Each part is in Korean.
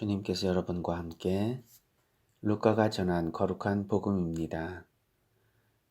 주님께서 여러분과 함께 루카가 전한 거룩한 복음입니다.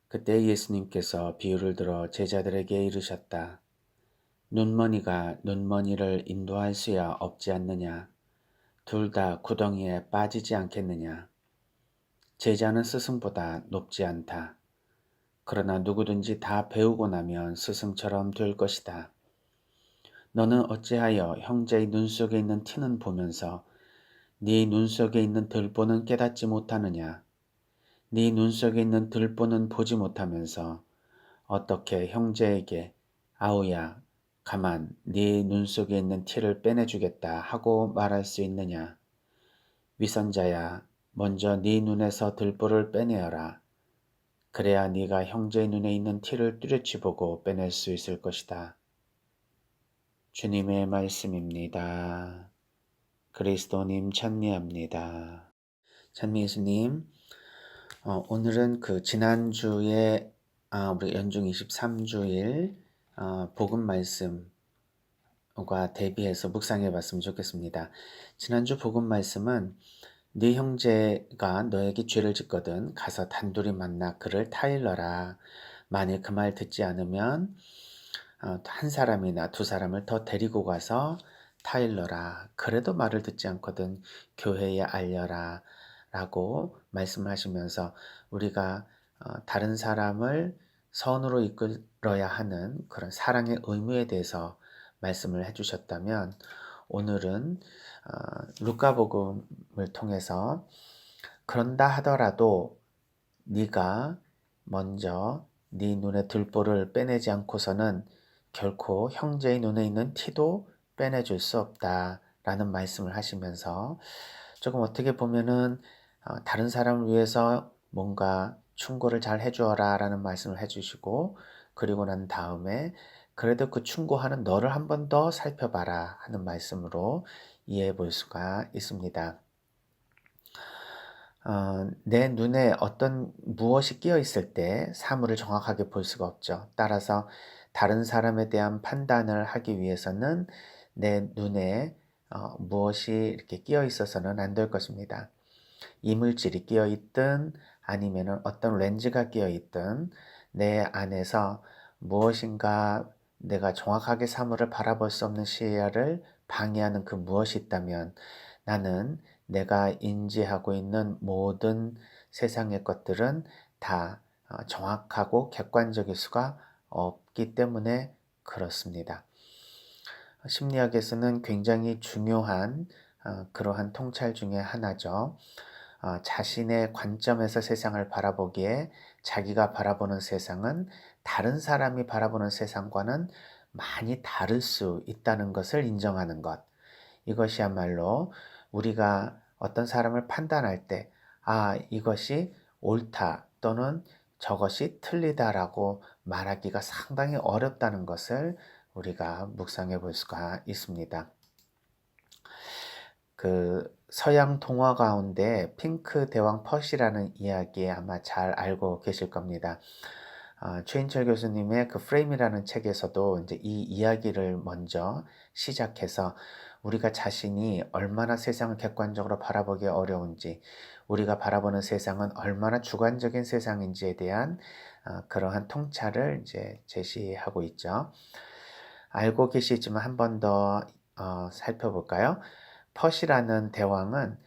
그때 예수님께서 비유를 들어 제자들에게 이르셨다. 눈머니가 눈머니를 인도할 수야 없지 않느냐? 둘 다 구덩이에 빠지지 않겠느냐? 제자는 스승보다 높지 않다. 그러나 누구든지 다 배우고 나면 스승처럼 될 것이다. 너는 어찌하여 형제의 눈 속에 있는 티는 보면서 네 눈 속에 있는 들보는 깨닫지 못하느냐? 네 눈 속에 있는 들보는 보지 못하면서 어떻게 형제에게 아우야 가만 네 눈 속에 있는 티를 빼내주겠다 하고 말할 수 있느냐? 위선자야 먼저 네 눈에서 들보를 빼내어라. 그래야 네가 형제의 눈에 있는 티를 뚜렷이 보고 빼낼 수 있을 것이다. 주님의 말씀입니다. 그리스도님 찬미합니다. 찬미 예수님. 오늘은 그 지난주에 우리 연중 23주일 복음 말씀과 대비해서 묵상해 봤으면 좋겠습니다. 지난주 복음 말씀은 네 형제가 너에게 죄를 짓거든 가서 단둘이 만나 그를 타일러라. 만일 그 말 듣지 않으면 한 사람이나 두 사람을 더 데리고 가서 타일러라. 그래도 말을 듣지 않거든 교회에 알려라. 라고 말씀을 하시면서 우리가 다른 사람을 선으로 이끌어야 하는 그런 사랑의 의무에 대해서 말씀을 해주셨다면 오늘은 루카복음을 통해서 그런다 하더라도 네가 먼저 네 눈에 들보를 빼내지 않고서는 결코 형제의 눈에 있는 티도 빼내줄 수 없다라는 말씀을 하시면서 조금 어떻게 보면은 다른 사람을 위해서 뭔가 충고를 잘 해주어라 라는 말씀을 해주시고 그리고 난 다음에 그래도 그 충고하는 너를 한 번 더 살펴봐라 하는 말씀으로 이해해 볼 수가 있습니다. 내 눈에 어떤 무엇이 끼어 있을 때 사물을 정확하게 볼 수가 없죠. 따라서 다른 사람에 대한 판단을 하기 위해서는 내 눈에 무엇이 이렇게 끼어 있어서는 안 될 것입니다. 이물질이 끼어 있든 아니면 어떤 렌즈가 끼어 있든 내 안에서 무엇인가 내가 정확하게 사물을 바라볼 수 없는 시야를 방해하는 그 무엇이 있다면 나는 내가 인지하고 있는 모든 세상의 것들은 다 정확하고 객관적일 수가 없기 때문에 그렇습니다. 심리학에서는 굉장히 중요한 그러한 통찰 중에 하나죠. 자신의 관점에서 세상을 바라보기에 자기가 바라보는 세상은 다른 사람이 바라보는 세상과는 많이 다를 수 있다는 것을 인정하는 것. 이것이야말로 우리가 어떤 사람을 판단할 때, 이것이 옳다 또는 저것이 틀리다라고 말하기가 상당히 어렵다는 것을 우리가 묵상해 볼 수가 있습니다. 그 서양 동화 가운데 핑크 대왕 펫이라는 이야기 아마 잘 알고 계실 겁니다. 최인철 교수님의 그 프레임이라는 책에서도 이제 이 이야기를 먼저 시작해서 우리가 자신이 얼마나 세상을 객관적으로 바라보기 어려운지, 우리가 바라보는 세상은 얼마나 주관적인 세상인지에 대한 그러한 통찰을 이제 제시하고 있죠. 알고 계시지만 한 번 더 살펴볼까요? 펫이라는 대왕은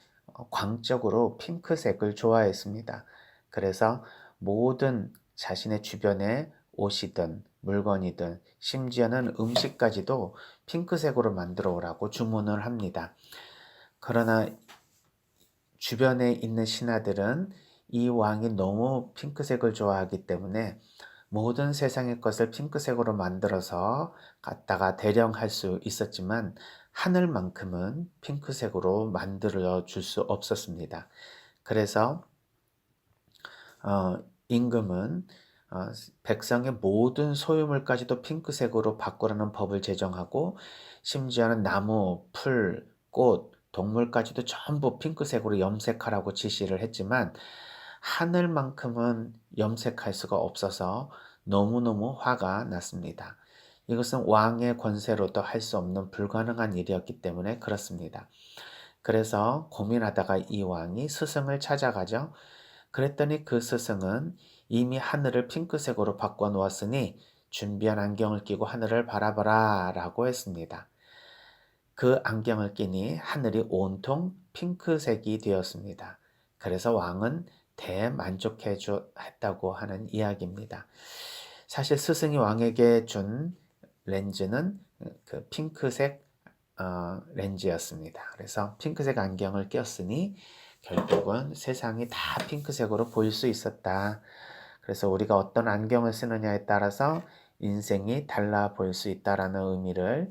광적으로 핑크색을 좋아했습니다. 그래서 모든 자신의 주변에 옷이든 물건이든 심지어는 음식까지도 핑크색으로 만들어 오라고 주문을 합니다. 그러나 주변에 있는 신하들은 이 왕이 너무 핑크색을 좋아하기 때문에 모든 세상의 것을 핑크색으로 만들어서 갖다가 대령할 수 있었지만 하늘만큼은 핑크색으로 만들어 줄 수 없었습니다. 그래서 임금은 백성의 모든 소유물까지도 핑크색으로 바꾸라는 법을 제정하고 심지어는 나무, 풀, 꽃, 동물까지도 전부 핑크색으로 염색하라고 지시를 했지만 하늘만큼은 염색할 수가 없어서 너무너무 화가 났습니다. 이것은 왕의 권세로도 할 수 없는 불가능한 일이었기 때문에 그렇습니다. 그래서 고민하다가 이 왕이 스승을 찾아가죠. 그랬더니 그 스승은 이미 하늘을 핑크색으로 바꿔 놓았으니 준비한 안경을 끼고 하늘을 바라보라 라고 했습니다. 그 안경을 끼니 하늘이 온통 핑크색이 되었습니다. 그래서 왕은 대만족했다고 하는 이야기입니다. 사실 스승이 왕에게 준 렌즈는 그 핑크색 렌즈였습니다. 그래서 핑크색 안경을 꼈으니 결국은 세상이 다 핑크색으로 보일 수 있었다. 그래서 우리가 어떤 안경을 쓰느냐에 따라서 인생이 달라 보일 수 있다라는 의미를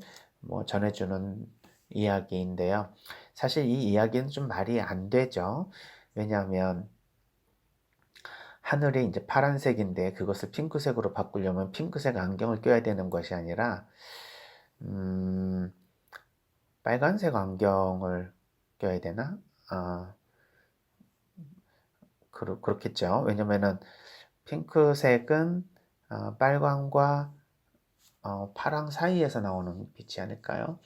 전해주는 이야기인데요. 사실 이 이야기는 좀 말이 안 되죠. 왜냐하면 하늘이 이제 파란색인데 그것을 핑크색으로 바꾸려면 핑크색 안경을 껴야 되는 것이 아니라 빨간색 안경을 껴야 되나? 그렇겠죠. 왜냐면은 핑크색은 빨강과 파랑 사이에서 나오는 빛이 아닐까요?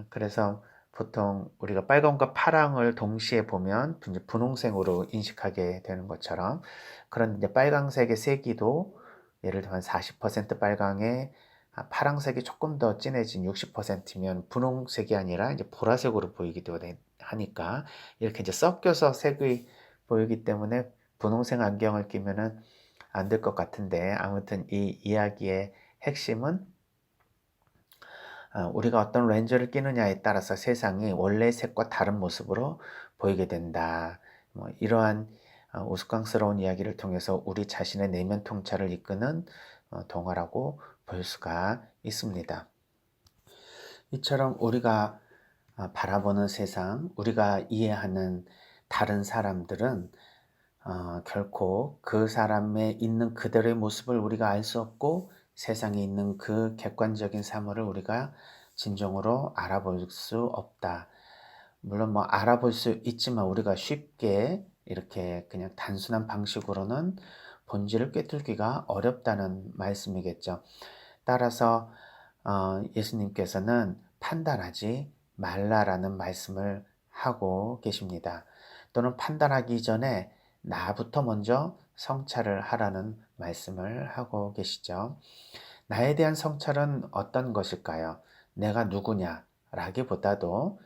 그래서 보통 우리가 빨강과 파랑을 동시에 보면 이제 분홍색으로 인식하게 되는 것처럼 그런 이제 빨강색의 세기도 예를 들면 40% 빨강에 파랑색이 조금 더 진해진 60%면 분홍색이 아니라 이제 보라색으로 보이기도 하니까 이렇게 이제 섞여서 색이 보이기 때문에 분홍색 안경을 끼면은 안 될 것 같은데 아무튼 이 이야기의 핵심은 우리가 어떤 렌즈를 끼느냐에 따라서 세상이 원래 색과 다른 모습으로 보이게 된다. 이러한 우스꽝스러운 이야기를 통해서 우리 자신의 내면 통찰을 이끄는 동화라고 볼 수가 있습니다. 이처럼 우리가 바라보는 세상, 우리가 이해하는 다른 사람들은 결코 그 사람의 있는 그대로의 모습을 우리가 알 수 없고 세상에 있는 그 객관적인 사물을 우리가 진정으로 알아볼 수 없다. 물론 알아볼 수 있지만 우리가 쉽게 이렇게 그냥 단순한 방식으로는 본질을 꿰뚫기가 어렵다는 말씀이겠죠. 따라서 예수님께서는 판단하지 말라라는 말씀을 하고 계십니다. 또는 판단하기 전에 나부터 먼저 성찰을 하라는 말씀을 하고 계시죠. 나에 대한 성찰은 어떤 것일까요? 내가 누구냐라기보다도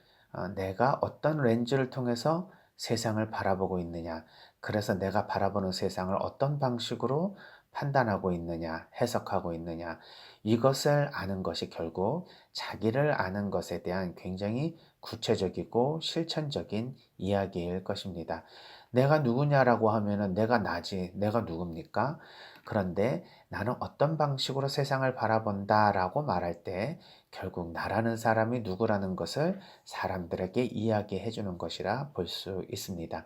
내가 어떤 렌즈를 통해서 세상을 바라보고 있느냐, 그래서 내가 바라보는 세상을 어떤 방식으로 판단하고 있느냐, 해석하고 있느냐, 이것을 아는 것이 결국 자기를 아는 것에 대한 굉장히 구체적이고 실천적인 이야기일 것입니다. 내가 누구냐라고 하면은 내가 나지, 내가 누굽니까? 그런데 나는 어떤 방식으로 세상을 바라본다라고 말할 때 결국 나라는 사람이 누구라는 것을 사람들에게 이야기해 주는 것이라 볼 수 있습니다.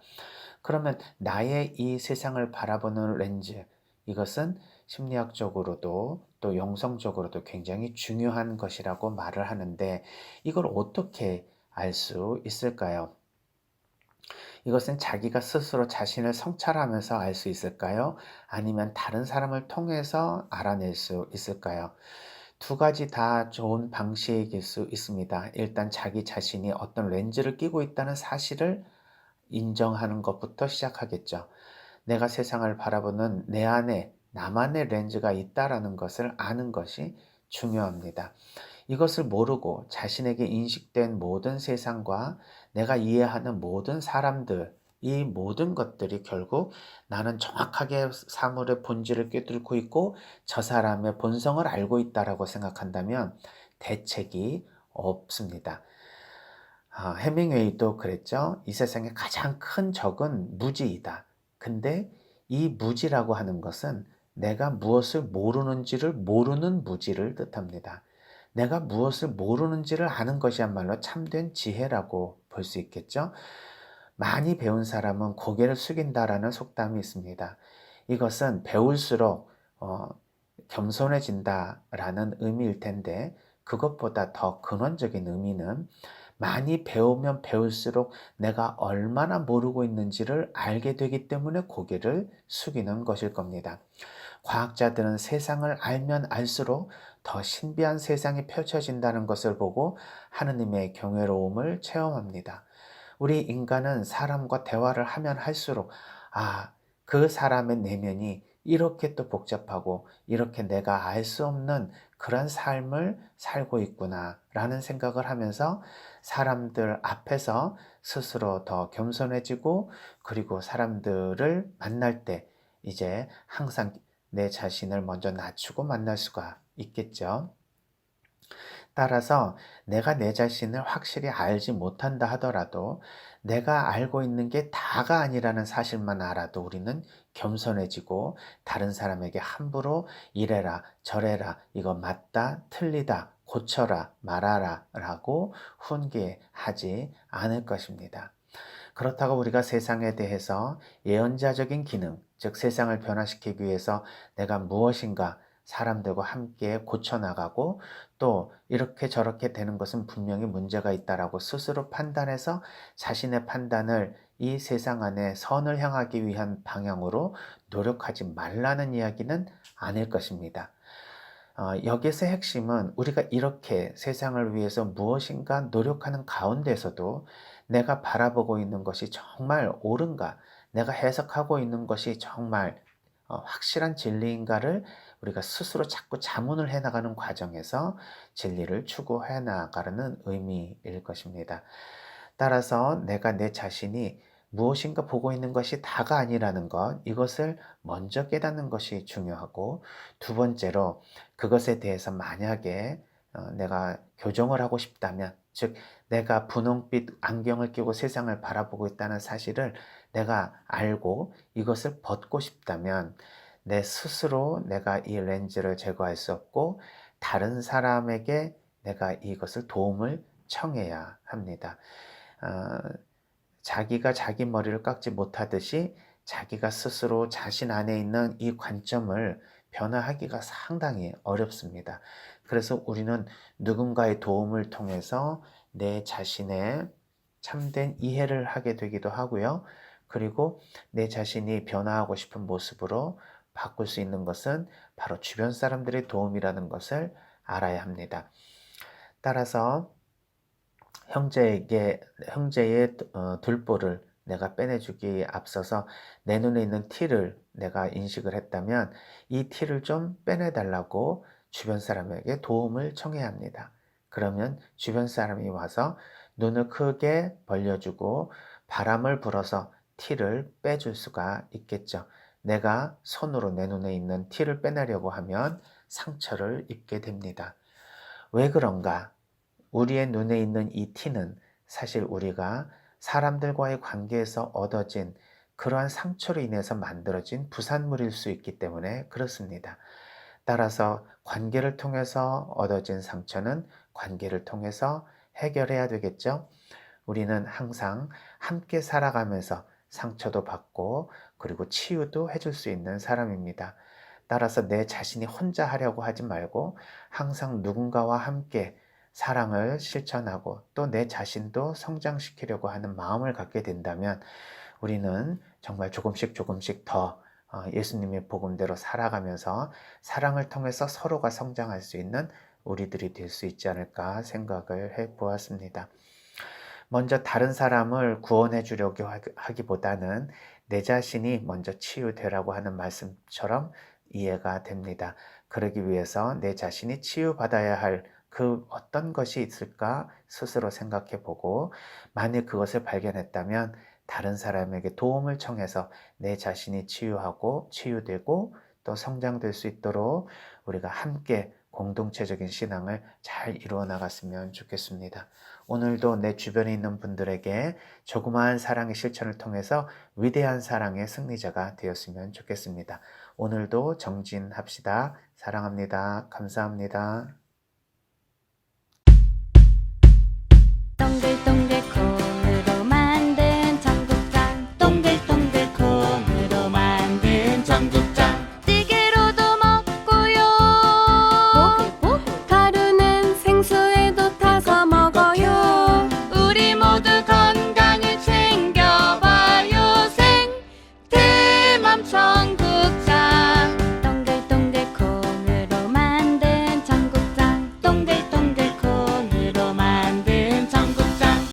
그러면 나의 이 세상을 바라보는 렌즈, 이것은 심리학적으로도 또 영성적으로도 굉장히 중요한 것이라고 말을 하는데 이걸 어떻게 알 수 있을까요? 이것은 자기가 스스로 자신을 성찰하면서 알 수 있을까요? 아니면 다른 사람을 통해서 알아낼 수 있을까요? 두 가지 다 좋은 방식일 수 있습니다. 일단 자기 자신이 어떤 렌즈를 끼고 있다는 사실을 인정하는 것부터 시작하겠죠. 내가 세상을 바라보는 내 안에 나만의 렌즈가 있다라는 것을 아는 것이 중요합니다. 이것을 모르고 자신에게 인식된 모든 세상과 내가 이해하는 모든 사람들, 이 모든 것들이 결국 나는 정확하게 사물의 본질을 꿰뚫고 있고 저 사람의 본성을 알고 있다라고 생각한다면 대책이 없습니다. 해밍웨이도 그랬죠. 이 세상의 가장 큰 적은 무지이다. 근데 이 무지라고 하는 것은 내가 무엇을 모르는지를 모르는 무지를 뜻합니다. 내가 무엇을 모르는지를 아는 것이야말로 참된 지혜라고 볼 수 있겠죠. 많이 배운 사람은 고개를 숙인다라는 속담이 있습니다. 이것은 배울수록 겸손해진다라는 의미일 텐데 그것보다 더 근원적인 의미는 많이 배우면 배울수록 내가 얼마나 모르고 있는지를 알게 되기 때문에 고개를 숙이는 것일 겁니다. 과학자들은 세상을 알면 알수록 더 신비한 세상이 펼쳐진다는 것을 보고 하느님의 경외로움을 체험합니다. 우리 인간은 사람과 대화를 하면 할수록 그 사람의 내면이 이렇게 또 복잡하고 이렇게 내가 알 수 없는 그런 삶을 살고 있구나 라는 생각을 하면서 사람들 앞에서 스스로 더 겸손해지고, 그리고 사람들을 만날 때 이제 항상 내 자신을 먼저 낮추고 만날 수가 있겠죠. 따라서 내가 내 자신을 확실히 알지 못한다 하더라도 내가 알고 있는 게 다가 아니라는 사실만 알아도 우리는 겸손해지고, 다른 사람에게 함부로 이래라 저래라 이거 맞다 틀리다 고쳐라 말아라 라고 훈계하지 않을 것입니다. 그렇다고 우리가 세상에 대해서 예언자적인 기능, 즉 세상을 변화시키기 위해서 내가 무엇인가 사람들과 함께 고쳐나가고, 또 이렇게 저렇게 되는 것은 분명히 문제가 있다라고 스스로 판단해서 자신의 판단을 이 세상 안에 선을 향하기 위한 방향으로 노력하지 말라는 이야기는 아닐 것입니다. 여기서 핵심은 우리가 이렇게 세상을 위해서 무엇인가 노력하는 가운데서도 내가 바라보고 있는 것이 정말 옳은가, 내가 해석하고 있는 것이 정말 확실한 진리인가를 우리가 스스로 자꾸 자문을 해나가는 과정에서 진리를 추구해 나가는 의미일 것입니다. 따라서 내가 내 자신이 무엇인가 보고 있는 것이 다가 아니라는 것, 이것을 먼저 깨닫는 것이 중요하고, 두 번째로 그것에 대해서 만약에 내가 교정을 하고 싶다면, 즉 내가 분홍빛 안경을 끼고 세상을 바라보고 있다는 사실을 내가 알고 이것을 벗고 싶다면 내 스스로 내가 이 렌즈를 제거할 수 없고 다른 사람에게 내가 이것을 도움을 청해야 합니다. 자기가 자기 머리를 깎지 못하듯이 자기가 스스로 자신 안에 있는 이 관점을 변화하기가 상당히 어렵습니다. 그래서 우리는 누군가의 도움을 통해서 내 자신의 참된 이해를 하게 되기도 하고요. 그리고 내 자신이 변화하고 싶은 모습으로 바꿀 수 있는 것은 바로 주변 사람들의 도움이라는 것을 알아야 합니다. 따라서 형제의 들보를 내가 빼내주기에 앞서서 내 눈에 있는 티를 내가 인식을 했다면 이 티를 좀 빼내달라고 주변 사람에게 도움을 청해야 합니다. 그러면 주변 사람이 와서 눈을 크게 벌려주고 바람을 불어서 티를 빼줄 수가 있겠죠. 내가 손으로 내 눈에 있는 티를 빼내려고 하면 상처를 입게 됩니다. 왜 그런가? 우리의 눈에 있는 이 티는 사실 우리가 사람들과의 관계에서 얻어진 그러한 상처로 인해서 만들어진 부산물일 수 있기 때문에 그렇습니다. 따라서 관계를 통해서 얻어진 상처는 관계를 통해서 해결해야 되겠죠. 우리는 항상 함께 살아가면서 상처도 받고 그리고 치유도 해줄 수 있는 사람입니다. 따라서 내 자신이 혼자 하려고 하지 말고 항상 누군가와 함께 사랑을 실천하고 또 내 자신도 성장시키려고 하는 마음을 갖게 된다면 우리는 정말 조금씩 더 예수님의 복음대로 살아가면서 사랑을 통해서 서로가 성장할 수 있는 우리들이 될 수 있지 않을까 생각을 해 보았습니다. 먼저 다른 사람을 구원해 주려고 하기보다는 내 자신이 먼저 치유되라고 하는 말씀처럼 이해가 됩니다. 그러기 위해서 내 자신이 치유받아야 할 그 어떤 것이 있을까 스스로 생각해 보고, 만일 그것을 발견했다면 다른 사람에게 도움을 청해서 내 자신이 치유하고 치유되고 또 성장될 수 있도록 우리가 함께 공동체적인 신앙을 잘 이루어 나갔으면 좋겠습니다. 오늘도 내 주변에 있는 분들에게 조그마한 사랑의 실천을 통해서 위대한 사랑의 승리자가 되었으면 좋겠습니다. 오늘도 정진합시다. 사랑합니다. 감사합니다. 동글동글